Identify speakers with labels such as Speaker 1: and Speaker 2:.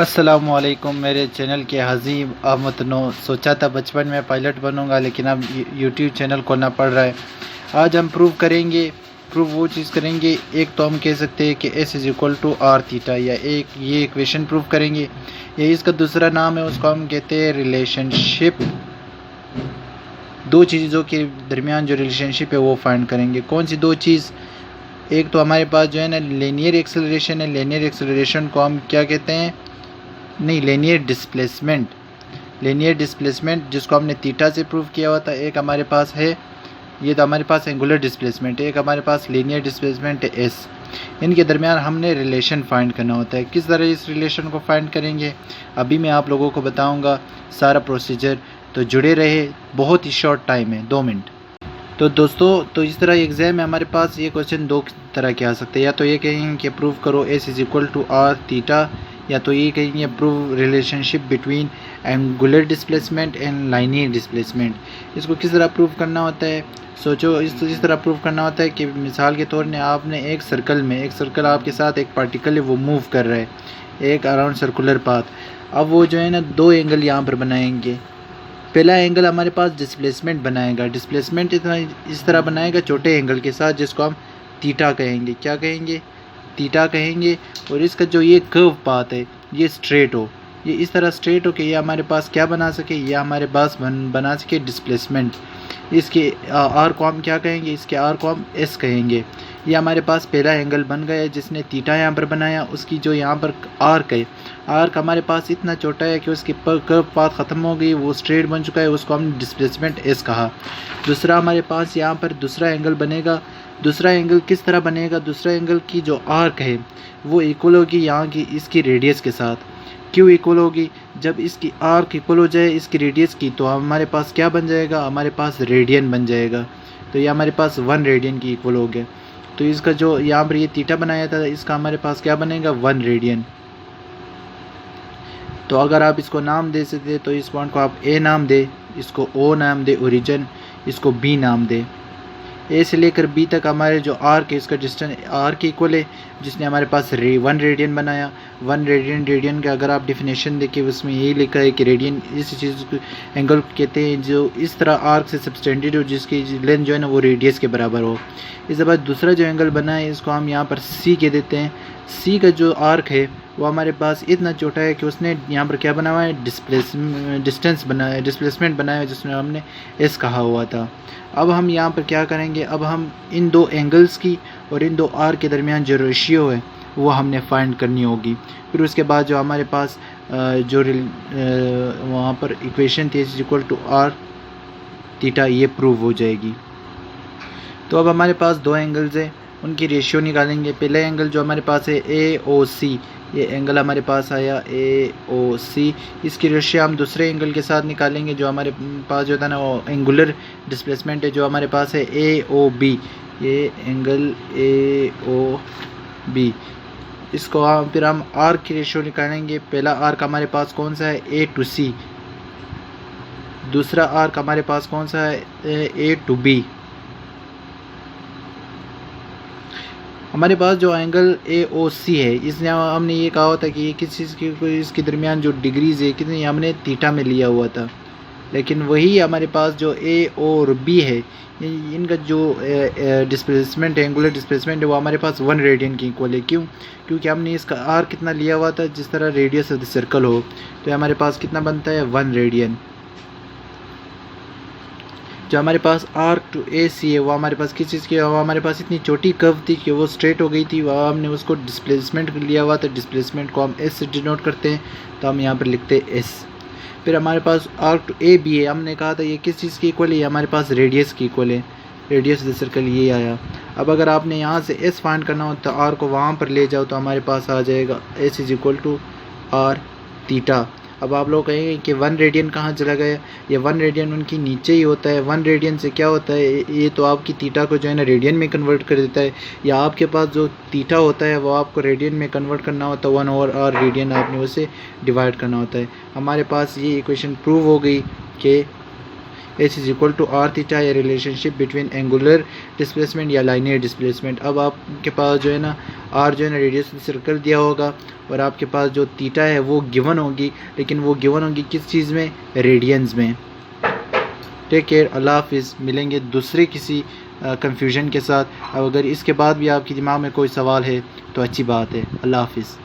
Speaker 1: अस्सलामुअलैकुम मेरे चैनल के हज़ीम अहमदनो। सोचा था बचपन में पायलट बनूंगा, लेकिन अब यूट्यूब चैनल खोलना पड़ रहा है। आज हम प्रूव वो चीज़ करेंगे। एक तो हम कह सकते हैं कि S = R थीटा, या एक ये इक्वेशन प्रूव करेंगे। ये इसका दूसरा नाम है, उसको हम कहते हैं रिलेशनशिप। दो चीज़ों के दरमियान जो रिलेशनशिप है वो फाइंड करेंगे। कौन सी दो चीज़? एक तो हमारे पास जो है ना लीनियर एक्सेलरेशन है। लीनियर एक्सेलरेशन को हम क्या कहते हैं? लीनियर डिस्प्लेसमेंट जिसको हमने थीटा से प्रूव किया हुआ था। एक हमारे पास है, ये तो हमारे पास एंगुलर डिस्प्लेसमेंट है। एक हमारे पास लीनियर डिस्प्लेसमेंट है S। इनके दरमियान हमने रिलेशन फाइंड करना होता है। किस तरह इस रिलेशन को फाइंड करेंगे अभी मैं आप लोगों को बताऊंगा सारा प्रोसीजर, तो जुड़े रहे। बहुत ही शॉर्ट टाइम है, 2 मिनट। तो दोस्तों, तो इस तरह एग्जाम में हमारे पास ये क्वेश्चन दो तरह के आ सकते हैं। या तो ये कहेंगे कि प्रूव करो S = R थीटा, या तो ये कहेंगे prove relationship between angular displacement and linear displacement. इसको किस तरह प्रूव करना होता है? सोचो, इस तरह प्रूव करना होता है कि मिसाल के तौर में आपने एक सर्कल आपके साथ एक पार्टिकल है वो मूव कर रहा है एक अराउंड सर्कुलर पाथ। अब वो जो है ना 2 एंगल यहाँ पर बनाएंगे। पहला एंगल हमारे पास डिस्प्लेसमेंट बनाएगा। डिस्प्लेसमेंट इस तरह बनाएगा छोटे एंगल के साथ, जिसको हम थीटा कहेंगे। क्या कहेंगे? थीटा कहेंगे। और इसका जो ये कर्व पाथ है ये स्ट्रेट हो, ये इस तरह स्ट्रेट हो कि ये हमारे पास क्या बना सके, ये हमारे पास बना सके डिस्प्लेसमेंट। इसके आर को हम क्या कहेंगे? इसके आर को हम S कहेंगे। ये हमारे पास पहला एंगल बन गया जिसने थीटा यहाँ पर बनाया। उसकी जो यहाँ पर आर्क है, आर्क हमारे पास इतना छोटा है कि उसकी कर्व पाथ ख़त्म हो गई, वो स्ट्रेट बन चुका है, उसको हमने डिस्प्लेसमेंट S कहा। दूसरा हमारे पास यहाँ पर दूसरा एंगल बनेगा। दूसरा एंगल किस तरह बनेगा? दूसरा एंगल की जो आर्क है वो इक्वल होगी यहाँ की इसकी रेडियस के साथ। क्यों इक्वल होगी? जब इसकी आर्क इक्वल हो जाए इसकी रेडियस की, तो हमारे पास क्या बन जाएगा? हमारे पास रेडियन बन जाएगा। तो ये हमारे पास 1 रेडियन की इक्वल हो गया। तो इसका जो यहाँ पर ये थीटा बनाया था, इसका हमारे पास क्या बनेगा? 1 रेडियन। तो अगर आप इसको नाम दे सकते तो इस पॉइंट को आप A नाम दे, इसको O नाम दे ओरिजिन, इसको B नाम दे। A से लेकर B तक हमारे जो आर्क है इसका डिस्टेंस आर्क इक्वल है, जिसने हमारे पास 1 रेडियन बनाया। 1 रेडियन का अगर आप डिफिनेशन देखिए उसमें यही लिखा है कि रेडियन इस चीज़ को एंगल कहते हैं जो इस तरह आर्क से सबटेंडेड हो, जिसकी लेंथ जो है ना वो रेडियस के बराबर हो। इसके बाद दूसरा जो एंगल बना है इसको हम यहाँ पर C कह देते हैं। C का जो आर्क है वो हमारे पास इतना छोटा है कि उसने यहाँ पर क्या बना हुआ है? डिस्प्लेसमेंट बनाया है, जिसमें हमने S कहा हुआ था। अब हम यहाँ पर क्या करेंगे? अब हम इन 2 एंगल्स की और इन 2 आर्क के दरमियान जो रेशियो है वो हमने फाइंड करनी होगी। फिर उसके बाद जो हमारे पास जो वहाँ पर इक्वेशन थी S = R थीटा, ये प्रूव हो जाएगी। तो अब हमारे पास 2 एंगल्स हैं, उनकी रेशियो निकालेंगे। पहला एंगल जो हमारे पास है AOC, ये एंगल हमारे पास आया AOC। इसकी रेशियो हम दूसरे एंगल के साथ निकालेंगे जो हमारे पास जो था ना वो एंगुलर डिस्प्लेसमेंट है, जो हमारे पास है AOB। ये एंगल AOB, इसको फिर हम आर्क की रेशियो निकालेंगे। पहला आर्क हमारे पास कौन सा है? A to C। दूसरा आर्क हमारे पास कौन सा है? A to B। हमारे पास जो एंगल AOC है, इसने हमने ये कहा होता कि ये किस चीज़ की इसके दरमियान जो डिग्रीज है कितनी, हमने थीटा में लिया हुआ था। लेकिन वही हमारे पास जो A और B है, इनका जो डिस्प्लेसमेंट एंगुलर डिस्प्लेसमेंट है वो हमारे पास 1 रेडियन की इक्वल है। क्यों? क्योंकि हमने इसका आर्क कितना लिया हुआ था, जिस तरह रेडियस ऑफ द सर्कल हो, तो हमारे पास कितना बनता है? 1 रेडियन। जो हमारे पास आर्क टू AC है वो हमारे पास किस चीज़ की? वो हमारे पास इतनी छोटी कर्व थी कि वो स्ट्रेट हो गई थी, वह हमने उसको डिस्प्लेसमेंट लिया हुआ था। डिस्प्लेसमेंट को हम S से डिनोट करते हैं, तो हम यहाँ पर लिखते हैं S। फिर हमारे पास आर्क टू AB है, हमने कहा था ये किस चीज़ की इक्वल है? हमारे पास रेडियस की इक्वल है। रेडियस ऑफ द सर्कल ये आया। अब अगर आपने यहाँ से S फाइंड करना हो तो R को वहाँ पर ले जाओ, तो हमारे पास आ जाएगा S = R थीटा। अब आप लोग कहेंगे कि 1 रेडियन कहाँ चला गया? ये 1 रेडियन उनकी नीचे ही होता है। 1 रेडियन से क्या होता है? ये तो आपकी थीटा को जो है ना रेडियन में कन्वर्ट कर देता है, या आपके पास जो थीटा होता है वो आपको रेडियन में कन्वर्ट करना होता है। 1/r रेडियन आपने उसे डिवाइड करना होता है। हमारे पास ये इक्वेशन प्रूव हो गई कि S is equal to R theta या रिलेशनशिप बिटवीन एंगुलर डिस्प्लेसमेंट या लाइनियर डिस्प्लेसमेंट। अब आपके पास जो है ना आर जो है ना रेडियस ऑफ सर्कल दिया होगा और आपके पास जो थीटा है वो गिवन होगी, लेकिन वो गिवन होगी किस चीज़ में, रेडियंस में। टेक केयर, अल्लाह हाफिज़। मिलेंगे दूसरे किसी कंफ्यूजन के साथ। अब अगर इसके बाद भी आपके दिमाग में कोई सवाल है तो अच्छी बात है। अल्लाह हाफिज़।